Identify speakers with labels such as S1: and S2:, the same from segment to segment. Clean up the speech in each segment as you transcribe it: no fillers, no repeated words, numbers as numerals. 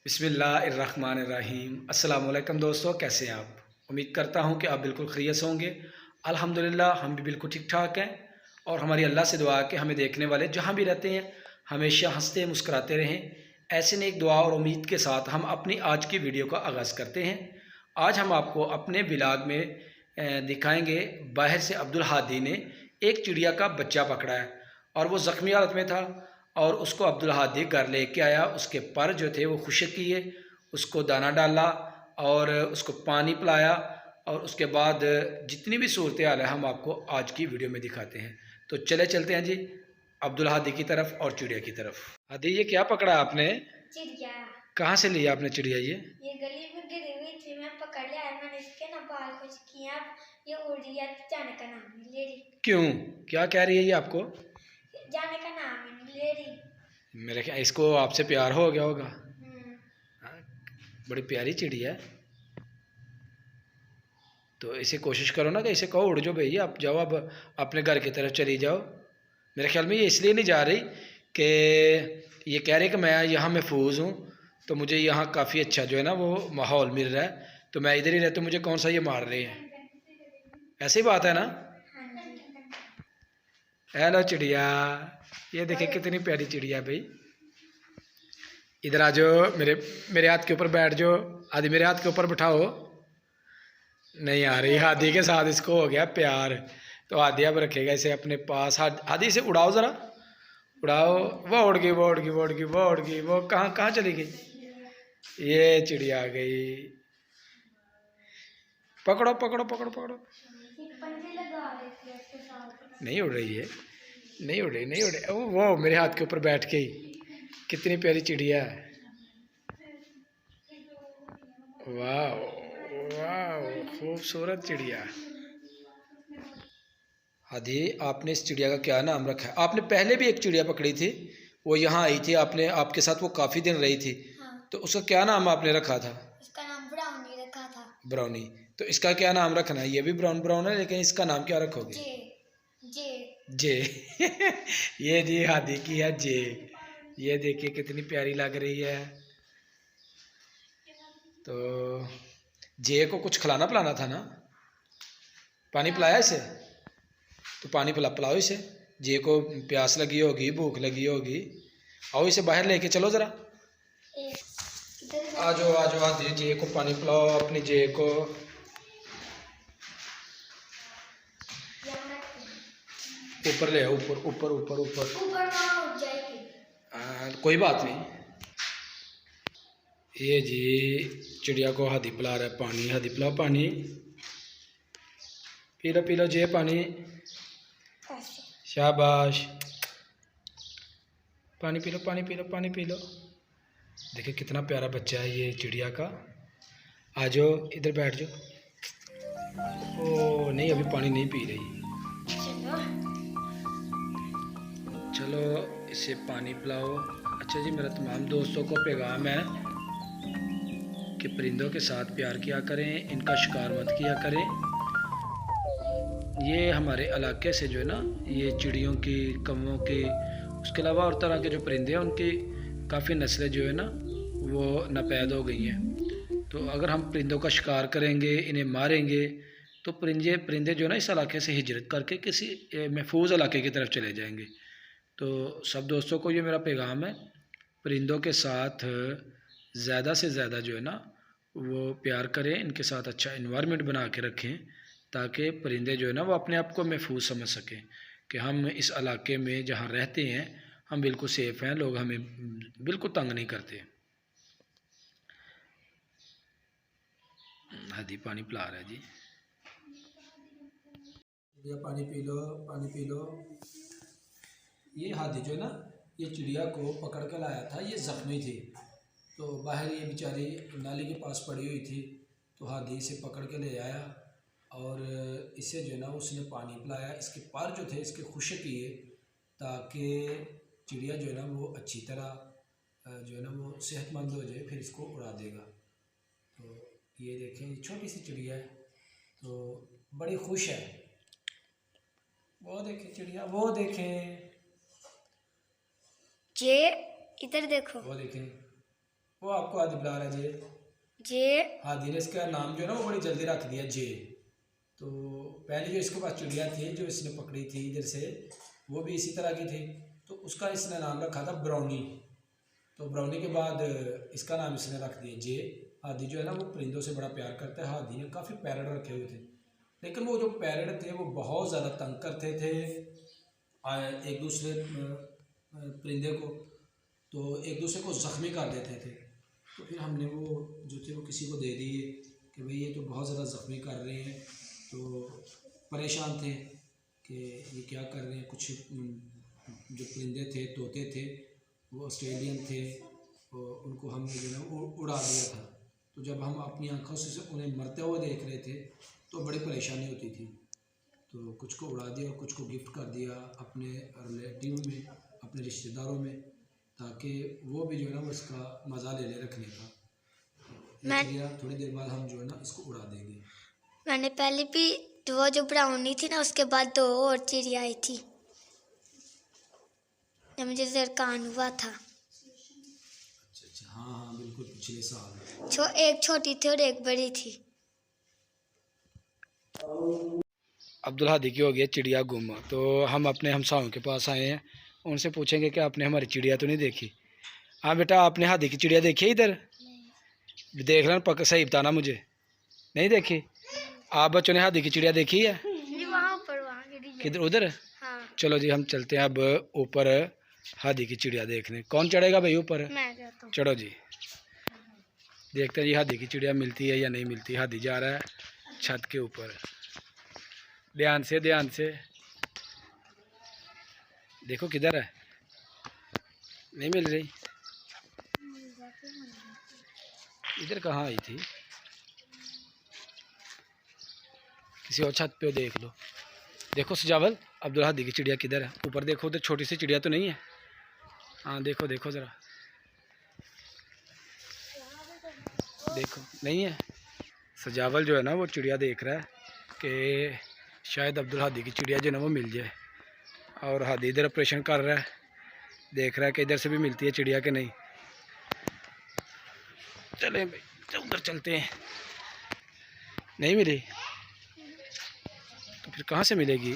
S1: बिस्मिल्लाहिर्रहमानिर्रहीम। अस्सलाम वालेकुम दोस्तों, कैसे हैं आप? उम्मीद करता हूं कि आप बिल्कुल खैरियत से होंगे। अल्हम्दुलिल्लाह हम भी बिल्कुल ठीक ठाक हैं और हमारी अल्लाह से दुआ है कि हमें देखने वाले जहां भी रहते हैं हमेशा हंसते मुस्कुराते रहें। ऐसे नेक दुआ और उम्मीद के साथ हम अपनी आज की वीडियो का आगाज़ करते हैं। आज हम आपको अपने व्लॉग में दिखाएंगे, बाहर से अब्दुल हादी ने एक चिड़िया का बच्चा पकड़ा है और वो ज़ख्मी हालत में था और उसको अब्दुल हादी घर लेके आया। उसके पर जो थे वो खुश्क किए, उसको दाना डाला और उसको पानी पिलाया और उसके बाद जितनी भी सूरत हाल है हम आपको आज की वीडियो में दिखाते हैं। तो चले चलते हैं जी अब्दुल हादी की तरफ और चिड़िया की तरफ। हादी, ये क्या पकड़ा आपने?
S2: चिड़िया।
S1: कहाँ से लिया आपने चिड़िया?
S2: ये गली में गिरी हुई थी, मैं पकड़ लिया। मैंने इसके ना बाल कुछ किया, ये उड़ रही है, जाने का नाम नहीं ले रही।
S1: क्यों, क्या कह रही है ये आपको?
S2: जाने का नाम ही नहीं ले रही।
S1: मेरे ख्याल इसको आपसे प्यार हो गया होगा। हाँ, बड़ी प्यारी चिड़िया है। तो इसे कोशिश करो ना कि इसे कहो उड़ जाओ भैया, आप जाओ, अब अपने घर की तरफ चली जाओ। मेरे ख्याल में ये इसलिए नहीं जा रही कि ये कह रहे कि मैं यहाँ महफूज हूँ, तो मुझे यहाँ काफ़ी अच्छा जो है ना वो माहौल मिल रहा है, तो मैं इधर ही रहता हूँ, मुझे कौन सा ये मार रहे हैं। ऐसी बात है ना? हेलो चिड़िया, ये देखिए कितनी प्यारी चिड़िया है भाई। इधर आ जाओ, मेरे मेरे हाथ के ऊपर बैठ जाओ। आदि मेरे हाथ के ऊपर बिठाओ। नहीं आ रही। हादी के साथ इसको हो गया प्यार, तो हादी अब रखेगा इसे अपने पास। हादी इसे उड़ाओ ज़रा, उड़ाओ। वो उड़ गई, वो उड़ गई, वो उड़ गई, वो उड़ गई, वो कहाँ कहाँ चली गई? ये चिड़िया आ गई। पकड़ो पकड़ो पकड़ो पकड़ो। नहीं उड़ रही है, नहीं उड़ रही, नहीं उड़ रही। वो मेरे हाथ के ऊपर बैठ गई। कितनी प्यारी चिड़िया है। वाह वाह, खूबसूरत चिड़िया। हादी, आपने इस चिड़िया का क्या नाम रखा है? आपने पहले भी एक चिड़िया पकड़ी थी, वो यहाँ आई थी, आपने आपके साथ वो काफ़ी दिन रही थी।
S2: हाँ।
S1: तो उसका क्या नाम आपने रखा था?
S2: इसका नाम ब्राउनी रखा था।
S1: ब्राउनी। तो इसका क्या नाम रखना है? ये भी ब्राउन ब्राउन है, लेकिन इसका नाम क्या रखोगे?
S2: जे। जे।
S1: जे। ये जी हादी की है जे। ये देखिए कितनी प्यारी लग रही है। तो जे को कुछ खिलाना पिलाना था ना? पानी पिलाया इसे? तो पानी पिलाओ इसे। जे को प्यास लगी होगी, भूख लगी होगी। आओ इसे बाहर लेके चलो ज़रा। आ जाओ आ जाओ, हादी जे को पानी पिलाओ, अपनी जे को। ऊपर ले आओ, ऊपर ऊपर ऊपर ऊपर। कोई बात नहीं। ये जी चिड़िया को हादी पिला रहा है पानी। हादी पिलाओ पानी। पी लो जे पानी। शाबाश, पानी पी लो, पानी पी लो, पानी पी लो। देखिए कितना प्यारा बच्चा है ये चिड़िया का। आ जाओ इधर बैठ जाओ। ओ नहीं, अभी पानी नहीं पी रही। चलो इसे पानी पिलाओ। अच्छा जी, मेरा तमाम दोस्तों को पैगाम है कि परिंदों के साथ प्यार किया करें, इनका शिकार मत किया करें। ये हमारे इलाके से जो है ना, ये चिड़ियों की, कौवों की, उसके अलावा और तरह के जो परिंदे हैं उनकी काफ़ी नस्लें जो है ना वो नापैद हो गई हैं। तो अगर हम परिंदों का शिकार करेंगे, इन्हें मारेंगे, तो परिंदे परिंदे जो है ना इस इलाके से हिजरत करके किसी महफूज इलाके की तरफ चले जाएंगे। तो सब दोस्तों को ये मेरा पैगाम है, परिंदों के साथ ज़्यादा से ज़्यादा जो है ना वो प्यार करें, इनके साथ अच्छा इन्वायरमेंट बना के रखें, ताकि परिंदे जो है ना वो अपने आप को महफूज समझ सकें कि हम इस इलाके में जहाँ रहते हैं हम बिल्कुल सेफ़ हैं, लोग हमें बिल्कुल तंग नहीं करते। हादी पानी पिला रहा है जी। चिड़िया पानी पी लो, पानी पी लो। ये हादी जो है ना, ये चिड़िया को पकड़ कर लाया था, ये ज़ख्मी थी, तो बाहर ये बेचारी नाली के पास पड़ी हुई थी, तो हादी इसे पकड़ के ले आया और इसे जो है ना उसने पानी पिलाया। इसके पर जो थे इसके खुश्क किए ताकि चिड़िया जो है ना वो अच्छी तरह जो है ना वो सेहतमंद हो जाए, फिर इसको उड़ा देगा। तो ये देखें, ये छोटी सी चिड़िया है, तो बड़ी खुश है। वो देखें चिड़िया, वो देखें
S2: जे, इधर देखो।
S1: वो देखें, वो आपको हादी बुला रहा है जे।
S2: जे।
S1: हादी ने इसका नाम जो है ना वो बड़ी जल्दी रख दिया जे। तो पहले जो इसके पास चिड़िया थी जो इसने पकड़ी थी इधर से, वो भी इसी तरह की थी, तो उसका इसने नाम रखा था ब्राउनी। तो ब्राउनी के बाद इसका नाम इसने रख दिया जे। हादी जो है ना वो परिंदों से बड़ा प्यार करता है। हादी ने काफ़ी पैरट रखे हुए थे, लेकिन वो जो पैरट थे वो बहुत ज़्यादा तंग करते थे एक दूसरे परिंदे को, तो एक दूसरे को ज़ख्मी कर देते थे। तो फिर हमने वो जो थे वो किसी को दे दिए कि भाई ये तो बहुत ज़्यादा ज़ख्मी कर रहे हैं। तो परेशान थे कि ये क्या कर रहे हैं। कुछ जो परिंदे थे, तोते थे, वो ऑस्ट्रेलियन थे, और उनको हमने जो है उड़ा दिया था। तो जब हम अपनी आंखों से उन्हें मरते हुए देख रहे थे तो बड़ी परेशानी होती थी। तो कुछ को उड़ा दिया और कुछ को गिफ्ट कर दिया अपने रिलेटिव में, अपने रिश्तेदारों में, ताकि वो भी जो है ना वो इसका मज़ा ले रखने का। चिड़िया थोड़ी देर बाद हम जो है ना इसको उड़ा देंगे।
S2: मैंने पहले भी वो जो ब्राउनी थी ना, उसके बाद 2 और चिड़िया आई थी जब मुझे दरकान हुआ था।
S1: अच्छा, हाँ बिल्कुल, पिछले साल।
S2: एक छोटी थी और एक बड़ी थी।
S1: अब्दुल हादी की हो गया चिड़िया गुम, तो हम अपने हमसायों के पास आए हैं, उनसे पूछेंगे कि आपने हमारी चिड़िया तो नहीं देखी। हाँ बेटा, आपने हादी की चिड़िया देखी है इधर? देख लेना, पक्का सही बताना मुझे। नहीं देखी? आप बच्चों ने हादी की चिड़िया देखी है?
S2: वहाँ पर,
S1: किधर? उधर?
S2: हाँ।
S1: चलो जी, हम चलते हैं अब ऊपर हादी की चिड़िया देखने। कौन चढ़ेगा भाई ऊपर?
S2: मैं जाता हूँ।
S1: चलो जी, देखते हैं जी हादी की चिड़िया मिलती है या नहीं मिलती। हादी जा रहा है छत के ऊपर। ध्यान से, ध्यान से देखो किधर है। नहीं मिल रही। इधर कहाँ आई थी? किसी और छत पे देख लो। देखो सजावल, अब्दुल हादी की चिड़िया किधर है? ऊपर देखो, उधर छोटी सी चिड़िया तो नहीं है? हाँ देखो, देखो ज़रा, देखो नहीं है। सजावल जो है ना वो चिड़िया देख रहा है कि शायद अब्दुल हादी की चिड़िया जो है ना वो मिल जाए, और हादी इधर ऑपरेशन कर रहा है, देख रहा है कि इधर से भी मिलती है चिड़िया कि नहीं। चलें भाई, तो उधर चलते हैं। नहीं मिली तो फिर कहाँ से मिलेगी?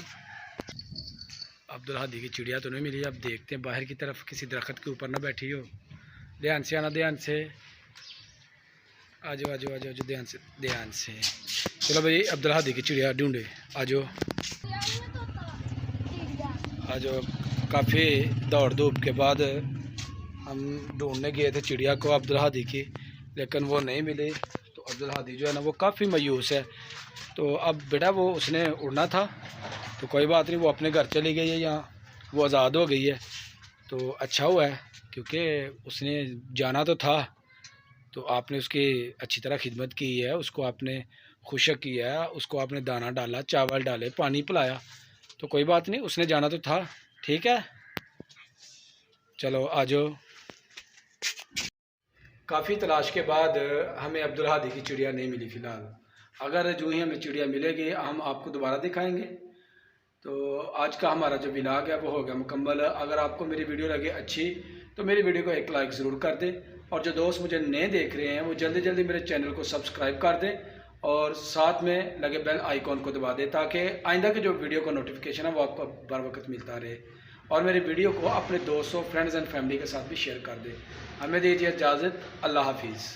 S1: अब्दुल हादी की चिड़िया तो नहीं मिली। अब देखते हैं बाहर की तरफ, किसी दरख्त के ऊपर ना बैठी हो। ध्यान से आना, ध्यान से। आ जाओ, आ जाओ, आ जाओ, ध्यान से, ध्यान से। चलो भाई, अब्दुल हादी की चिड़िया ढूंढे। आ जाओ, आ जाओ। काफ़ी दौड़ धूप के बाद हम ढूंढने गए थे चिड़िया को अब्दुल हादी की, लेकिन वो नहीं मिली। तो अब्दुल हादी जो है ना वो काफ़ी मायूस है। तो अब बेटा वो उसने उड़ना था, तो कोई बात नहीं, वो अपने घर चली गई है, यहाँ वो आज़ाद हो गई है। तो अच्छा हुआ है, क्योंकि उसने जाना तो था, तो आपने उसकी अच्छी तरह खिदमत की है, उसको आपने खुशक किया है, उसको आपने दाना डाला, चावल डाले, पानी पिलाया। तो कोई बात नहीं, उसने जाना तो था। ठीक है, चलो आ जाओ। काफ़ी तलाश के बाद हमें अब्दुल हादी की चिड़िया नहीं मिली फ़िलहाल। अगर जो ही हमें चिड़िया मिलेगी हम आपको दोबारा दिखाएंगे। तो आज का हमारा जो व्लॉग है वो हो गया मुकम्मल। अगर आपको मेरी वीडियो लगे अच्छी तो मेरी वीडियो को एक लाइक ज़रूर कर दें, और जो दोस्त मुझे नए देख रहे हैं वो जल्दी जल्दी मेरे चैनल को सब्सक्राइब कर दें, और साथ में लगे बेल आइकॉन को दबा दें, ताकि आइंदा के जो वीडियो का नोटिफिकेशन है वो आपको बर वक्त मिलता रहे। और मेरी वीडियो को अपने दोस्तों, फ्रेंड्स एंड फैमिली के साथ भी शेयर कर दें। हमें दीजिए इजाज़त। अल्लाह हाफिज़।